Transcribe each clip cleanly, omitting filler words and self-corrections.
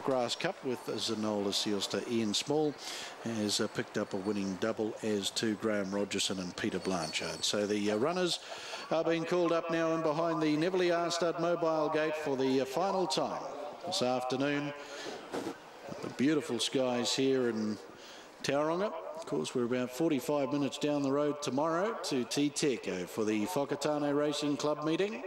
Grass Cup with Zanola Sealster. Ian Small has picked up a winning double, as to Graham Rogerson and Peter Blanchard. So the runners are being called up now and behind the Neverly Arstad Mobile Gate for the final time this afternoon. The beautiful skies here in Tauranga. Of course, we're about 45 minutes down the road tomorrow to Teteco for the Whakatane Racing Club meeting.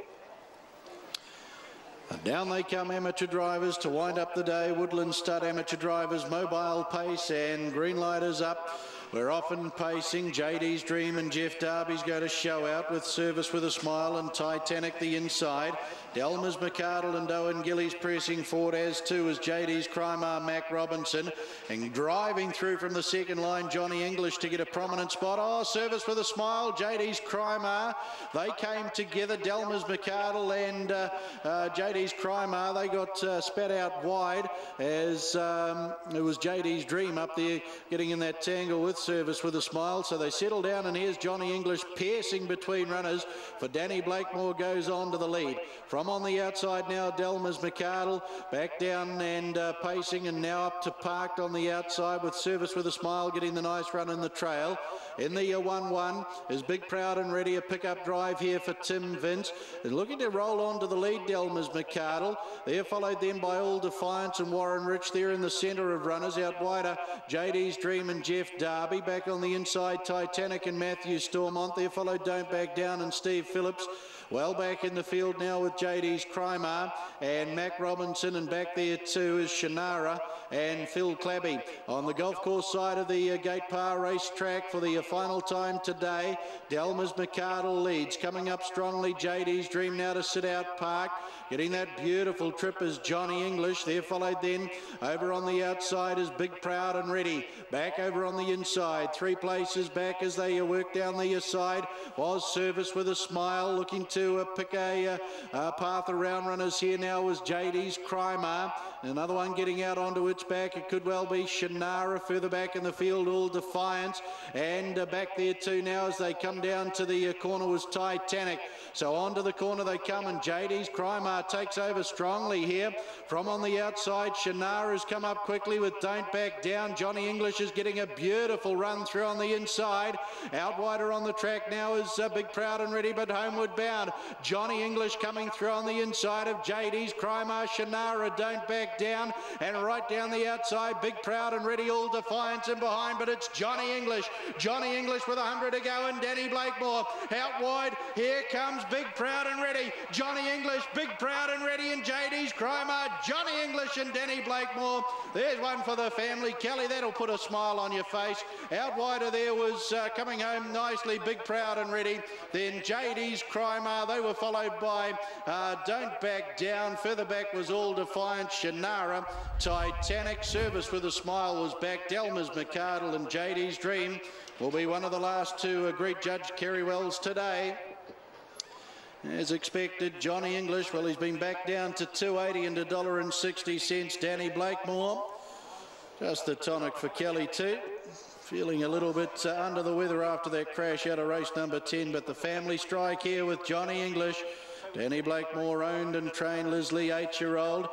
And down they come, amateur drivers, to wind up the day. Woodland Stud amateur drivers, Mobile Pace and Greenlighters up. We're often pacing. JD's Dream and Jeff Darby's going to show out with Service with a Smile and Titanic the inside. Delmers McArdle and Owen Gillies pressing forward, as too as JD's Chrimar, Mac Robinson. And driving through from the second line, Jonny English to get a prominent spot. Oh, Service with a Smile, JD's Chrimar. They came together, Delmers McArdle and JD's Chrimar. They got spat out wide as it was JD's Dream up there getting in that tangle with Service with a Smile. So they settle down, and here's Jonny English piercing between runners for Danny Blakemore, goes on to the lead. From on the outside now, Delmers McArdle back down and pacing, and now up to parked on the outside with Service with a Smile getting the nice run in the trail. In the 1-1 is Bigproudandready, a pickup drive here for Tim Vince. And looking to roll on to the lead, Delmers McArdle. They're followed then by All Defiance and Warren Rich there in the centre of runners. Out wider, JD's Dream and Jeff Darby. Back on the inside, Titanic and Matthew Stormont. They're followed Don't Back Down and Steve Phillips. Well back in the field now with JD's Chrimar and Mac Robinson, and back there too is Shannara and Phil Clabby. On the golf course side of the Gate Par racetrack for the final time today, Delmers McArdle leads. Coming up strongly, JD's Dream now to sit out park. Getting that beautiful trip is Jonny English. They're followed then over on the outside is Bigproudandready. Back over on the inside, 3 places back as they work down the side was Service with a Smile, looking to pick a path around runners here now was JD's Chrimar. Another one getting out onto its back. It could well be Shannara further back in the field, All Defiance. And back there too now as they come down to the corner was Titanic. So onto the corner they come, and JD's Chrimar takes over strongly here. From on the outside, Shannara has come up quickly with Don't Back Down. Jonny English is getting a beautiful run through on the inside. Out wider on the track now is Bigproudandready, but homeward bound. Jonny English coming through on the inside of JD's Chrimar. Shannara, Don't Back Down, and right down the outside, Bigproudandready, All Defiance in behind, but it's Jonny English. Jonny English with 100 to go, and Danny Blakemore out wide. Here comes Bigproudandready. Jonny English, Bigproudandready, and JD's Chrimar. Jonny English and Danny Blakemore. There's one for the family. Kelly, that'll put a smile on your face. Out wider there was coming home nicely, Bigproudandready. Then JD's Chrimar. They were followed by Don't Back Down. Further back was All Defiant, Shannara. Titanic, Service with a Smile was back. Delmers McArdle and JD's Dream will be one of the last to greet Judge Kerry Wells today. As expected, Jonny English, well, he's been back down to $2.80 and $1.60. Danny Blakemore, just the tonic for Kelly too. Feeling a little bit under the weather after that crash out of race number 10, but the family strike here with Jonny English. Danny Blakemore owned and trained Leslie, 8-year-old.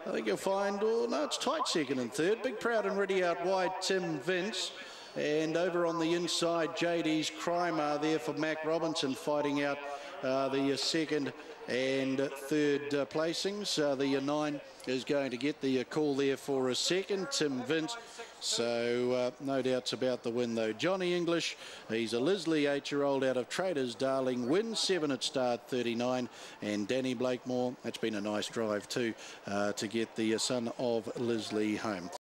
I think you'll find, oh no, it's tight second and third. Bigproudandready out wide, Tim Vince. And over on the inside, JD's Chrimar there for Mac Robinson, fighting out the second and third placings. The 9 is going to get the call there for a second, Tim Vince. So no doubts about the win though. Jonny English, he's a Leslie, 8-year-old out of Traders Darling, wins 7 at start 39. And Danny Blakemore, that's been a nice drive too to get the son of Leslie home.